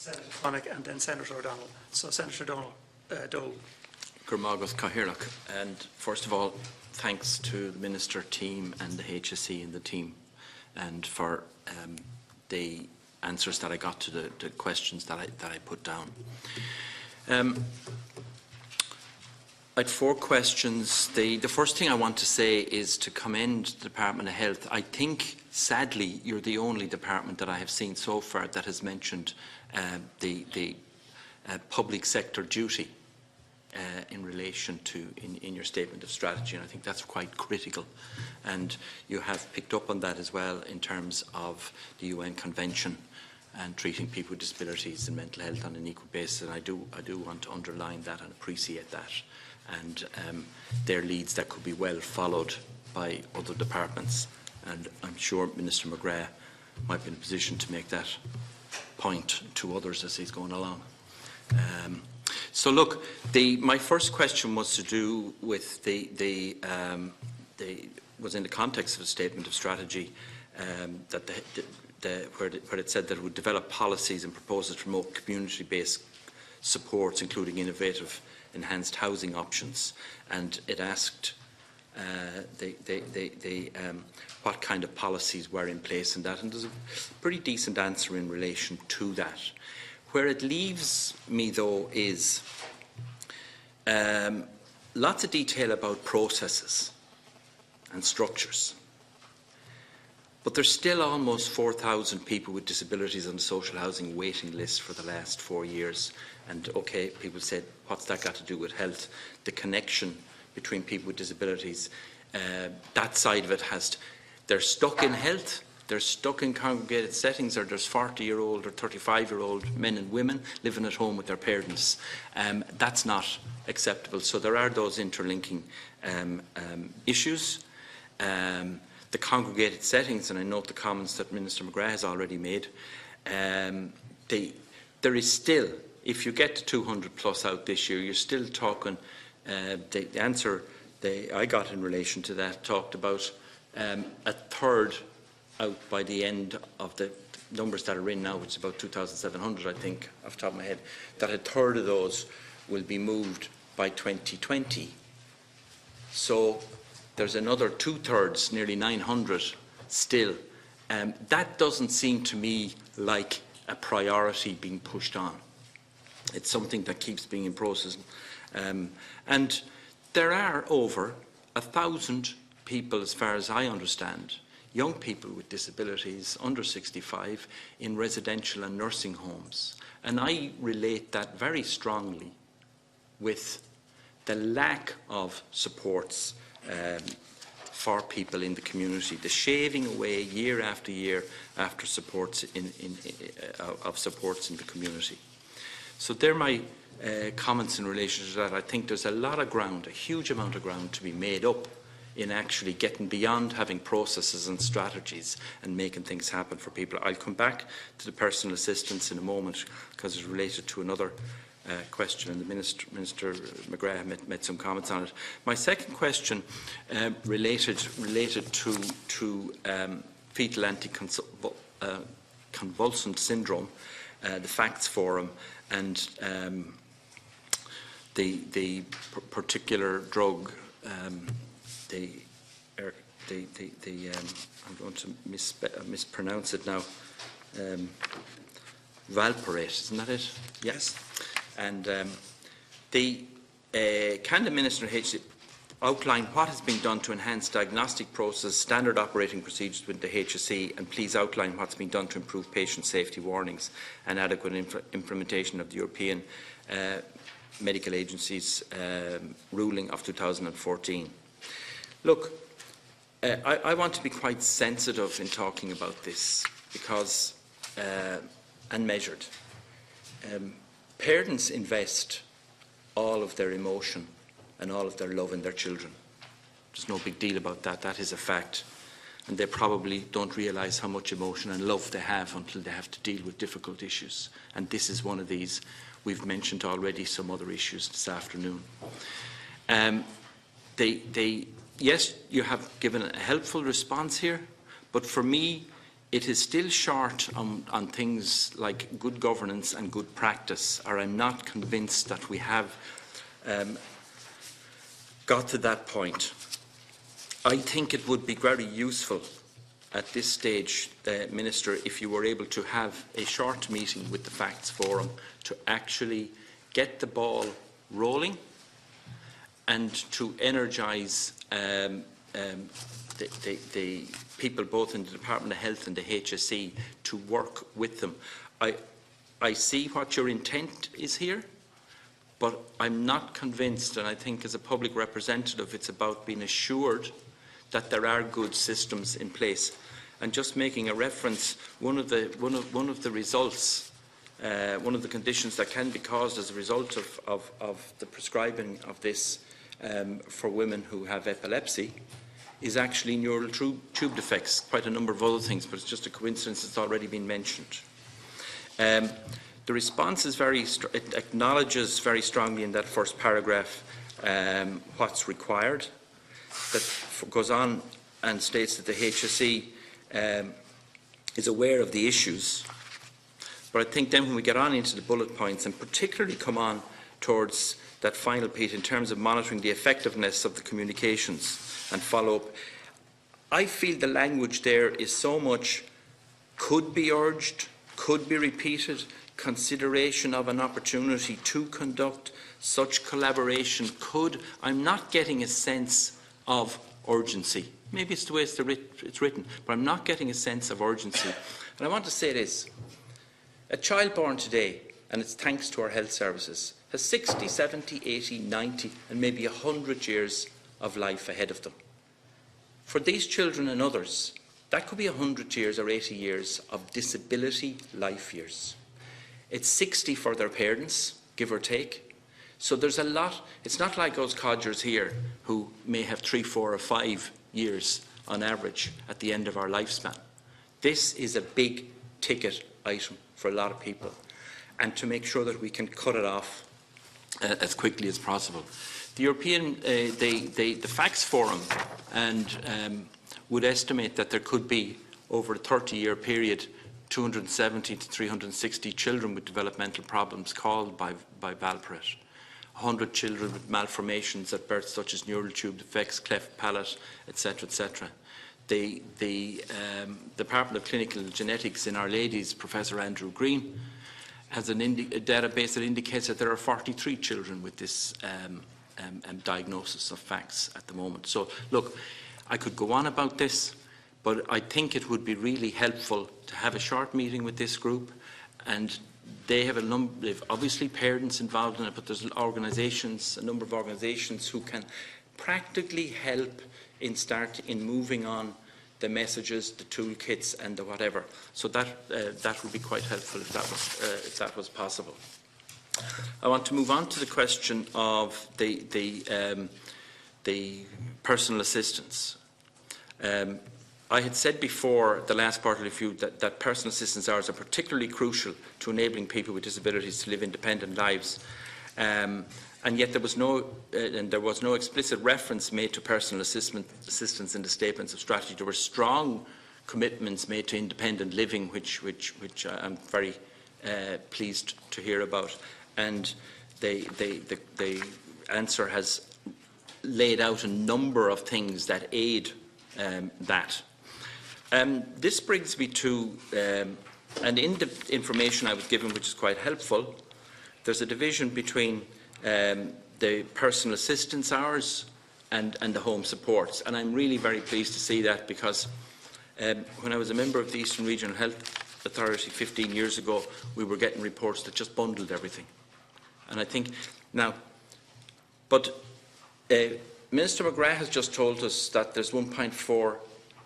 Senator Connick and then Senator O'Donnell. So Senator Dole. And first of all, thanks to the Minister team and the HSE and the team, and for the answers that I got to the questions that I put down. I had 4 questions. The first thing I want to say is to commend the Department of Health. I think, sadly, you're the only department that I have seen so far that has mentioned the public sector duty in relation to in your statement of strategy, and I think that's quite critical. And you have picked up on that as well in terms of the UN Convention and treating people with disabilities and mental health on an equal basis. And I do want to underline that and appreciate that. And they're leads that could be well followed by other departments. And I'm sure Minister McGrath might be in a position to make that point to others as he's going along. So look, my first question was to do with was in the context of a statement of strategy that where it said that it would develop policies and proposals to promote community-based supports, including innovative enhanced housing options, and it asked what kind of policies were in place in that, and there's a pretty decent answer in relation to that. Where it leaves me, though, is lots of detail about processes and structures. But there's still almost 4,000 people with disabilities on the social housing waiting list for the last 4 years. And okay, people said, what's that got to do with health? The connection between people with disabilities, that side of it they're stuck in health. They're stuck in congregated settings, or there's 40-year-old or 35-year-old men and women living at home with their parents. That's not acceptable. So there are those interlinking issues. The congregated settings, and I note the comments that Minister McGrath has already made, there is still, if you get to 200 plus out this year, you're still talking, the answer I got in relation to that talked about a third out by the end of the numbers that are in now, which is about 2,700, I think, off the top of my head, that a third of those will be moved by 2020. So there's another 2/3, nearly 900 still. That doesn't seem to me like a priority being pushed on. It's something that keeps being in process. And there are over 1,000 people, as far as I understand, young people with disabilities under 65 in residential and nursing homes. And I relate that very strongly with the lack of supports for people in the community, the shaving away year after year after supports of supports in the community. So they're my comments in relation to that. I think there's a lot of ground, a huge amount of ground to be made up in actually getting beyond having processes and strategies and making things happen for people. I'll come back to the personal assistance in a moment because it's related to another question, and the Minister McGrath made some comments on it. My second question related to fetal anticonvulsant syndrome, the facts forum, and the particular drug. I'm going to mispronounce it now. Valparate, isn't that it? Yes. And can the Minister and HSE outline what has been done to enhance diagnostic process, standard operating procedures with the HSE, and please outline what's been done to improve patient safety warnings and adequate implementation of the European Medical Agency's ruling of 2014. Look, I want to be quite sensitive in talking about this because, and measured. Parents invest all of their emotion and all of their love in their children. There's no big deal about that. That is a fact. And they probably don't realise how much emotion and love they have until they have to deal with difficult issues. And this is one of these. We've mentioned already some other issues this afternoon. Yes, you have given a helpful response here, but for me, it is still short on things like good governance and good practice, or I'm not convinced that we have got to that point. I think it would be very useful at this stage, Minister, if you were able to have a short meeting with the Facts Forum to actually get the ball rolling and to energise the people both in the Department of Health and the HSE to work with them. I see what your intent is here, but I'm not convinced, and I think as a public representative it's about being assured that there are good systems in place. And just making a reference, one of the results, one of the conditions that can be caused as a result of the prescribing of this for women who have epilepsy is actually neural tube defects, quite a number of other things, but it's just a coincidence it's already been mentioned. The response is it acknowledges very strongly in that first paragraph what's required. That goes on and states that the HSE is aware of the issues. But I think then when we get on into the bullet points, and particularly come on towards that final piece in terms of monitoring the effectiveness of the communications and follow-up, I feel the language there is so much could be urged, could be repeated, consideration of an opportunity to conduct such collaboration could. I'm not getting a sense of urgency. Maybe it's the way it's written, but I'm not getting a sense of urgency. And I want to say this. A child born today, and it's thanks to our health services, has 60, 70, 80, 90 and maybe 100 years of life ahead of them. For these children and others, that could be 100 years or 80 years of disability life years. It's 60 for their parents, give or take. So there's a lot. It's not like those codgers here who may have 3, 4 or 5 years on average at the end of our lifespan. This is a big ticket item for a lot of people, and to make sure that we can cut it off as quickly as possible. The European, the Facts Forum would estimate that there could be, over a 30-year period, 270 to 360 children with developmental problems called by Valparate. 100 children with malformations at birth, such as neural tube defects, cleft palate, etc., etc. The Department of Clinical Genetics in Our Lady's, Professor Andrew Green, has a database that indicates that there are 43 children with this diagnosis of facts at the moment. So, look, I could go on about this, but I think it would be really helpful to have a short meeting with this group, and they have they've obviously parents involved in it, but there's organisations, a number of organisations who can practically help in moving on the messages, the toolkits, and the whatever. So that would be quite helpful if that was possible. I want to move on to the question of the personal assistance. I had said before the last part of the review that personal assistance hours are particularly crucial to enabling people with disabilities to live independent lives. And yet there was no explicit reference made to personal assistance in the statements of strategy. There were strong commitments made to independent living, which I'm very pleased to hear about. And the answer has laid out a number of things that aid that. This brings me to, and in the information I was given, which is quite helpful, there's a division between the personal assistance hours and the home supports. And I'm really very pleased to see that, because when I was a member of the Eastern Regional Health Authority 15 years ago, we were getting reports that just bundled everything. And I think now, but Minister McGrath has just told us that there's 1.4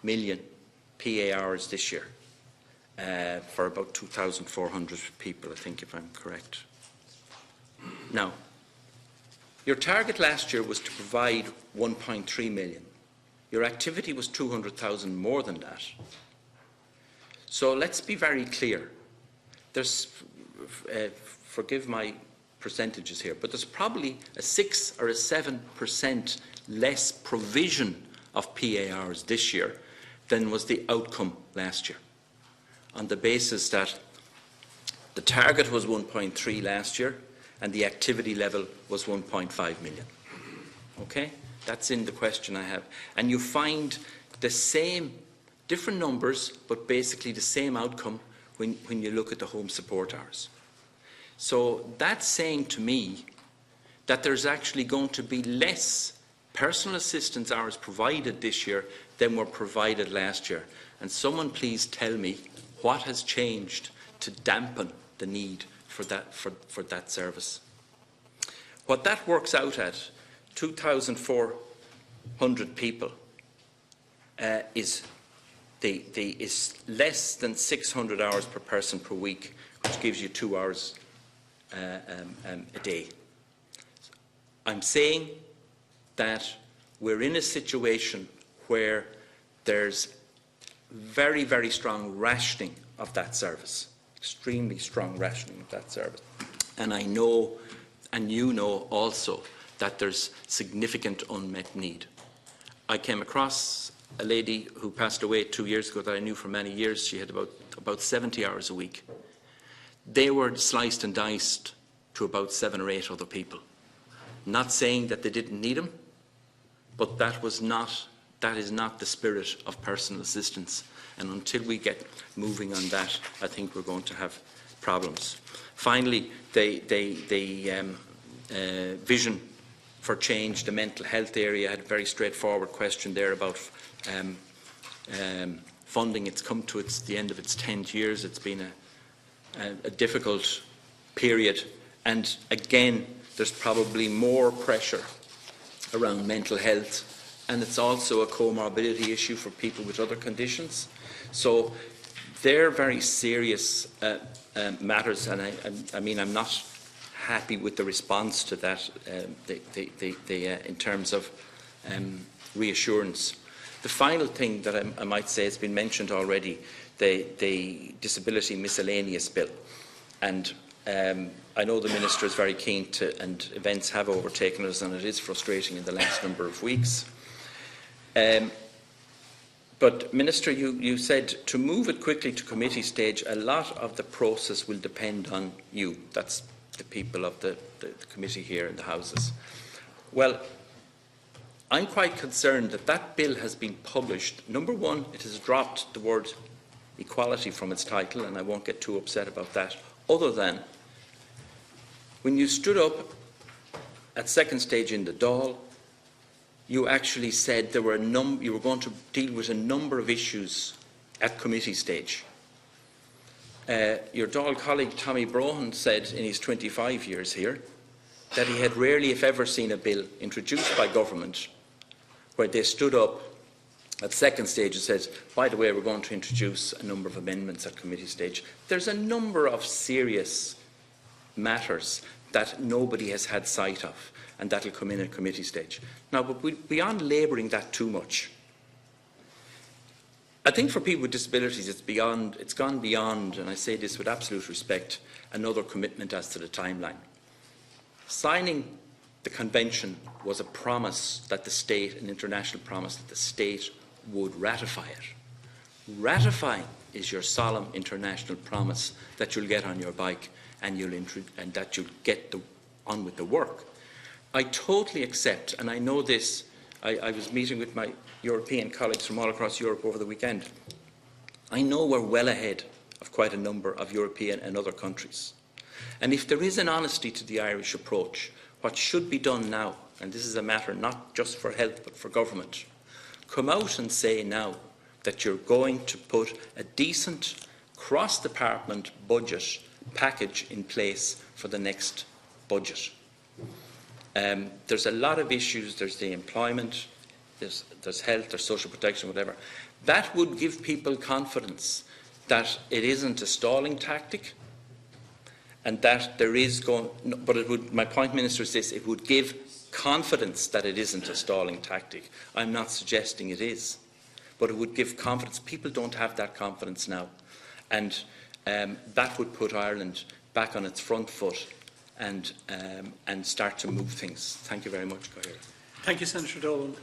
million PA hours this year for about 2,400 people, I think, if I'm correct. Now, your target last year was to provide 1.3 million. Your activity was 200,000 more than that. So let's be very clear. There's, forgive my percentages here, but there's probably a 6 or a 7% less provision of PA hours this year than was the outcome last year. on the basis that the target was 1.3 last year and the activity level was 1.5 million. Okay? That's in the question I have. And you find the same, different numbers, but basically the same outcome when you look at the home support hours. So that's saying to me that there's actually going to be less personal assistance hours provided this year than were provided last year. And someone please tell me what has changed to dampen the need for that service. What that works out at, 2,400 people, is less than 600 hours per person per week, which gives you 2 hours a day. I'm saying that we're in a situation where there's very, very strong rationing of that service, extremely strong rationing of that service. And I know, and you know also, that there's significant unmet need. I came across a lady who passed away 2 years ago that I knew for many years. She had about 70 hours a week. They were sliced and diced to about 7 or 8 other people. Not saying that they didn't need them, but that is not the spirit of personal assistance. And until we get moving on that, I think we're going to have problems. Finally, the vision for change, the mental health area, I had a very straightforward question there about funding. It's come to the end of its 10 years. It's been a difficult period. And again, there's probably more pressure around mental health, and it's also a comorbidity issue for people with other conditions. So they're very serious matters, and I mean, I'm not happy with the response to that in terms of reassurance. The final thing that I might say has been mentioned already, the Disability Miscellaneous Bill. And I know the Minister is very keen to, and events have overtaken us, and it is frustrating in the last number of weeks. But Minister, you said to move it quickly to committee stage, a lot of the process will depend on you. That's the people of the committee here in the Houses. Well, I'm quite concerned that that bill has been published. Number one, it has dropped the word equality from its title, and I won't get too upset about that, other than when you stood up at second stage in the Dáil, you actually said you were going to deal with a number of issues at committee stage. Your Dáil colleague Tommy Brohan said in his 25 years here that he had rarely, if ever, seen a bill introduced by government where they stood up at second stage and said, by the way, we're going to introduce a number of amendments at committee stage. There's a number of serious matters that nobody has had sight of, and that will come in at committee stage. Now, but beyond labouring that too much, I think for people with disabilities it's gone beyond, and I say this with absolute respect, another commitment as to the timeline. Signing the convention was a promise that the state, an international promise that the state would ratify it. Ratifying is your solemn international promise that you'll get on your bike and that you'll get on with the work. I totally accept, and I know this, I was meeting with my European colleagues from all across Europe over the weekend. I know we're well ahead of quite a number of European and other countries. And if there is an honesty to the Irish approach, what should be done now, and this is a matter not just for health but for government, come out and say now that you're going to put a decent cross-department budget package in place for the next budget. There's a lot of issues. There's the employment, there's health, there's social protection, whatever. That would give people confidence that it isn't a stalling tactic, and that there is going. But it would. My point, Minister, is this: it would give confidence that it isn't a stalling tactic. I'm not suggesting it is, but it would give confidence. People don't have that confidence now, and that would put Ireland back on its front foot and start to move things. Thank you very much, Cahill. Thank you, Senator Dolan.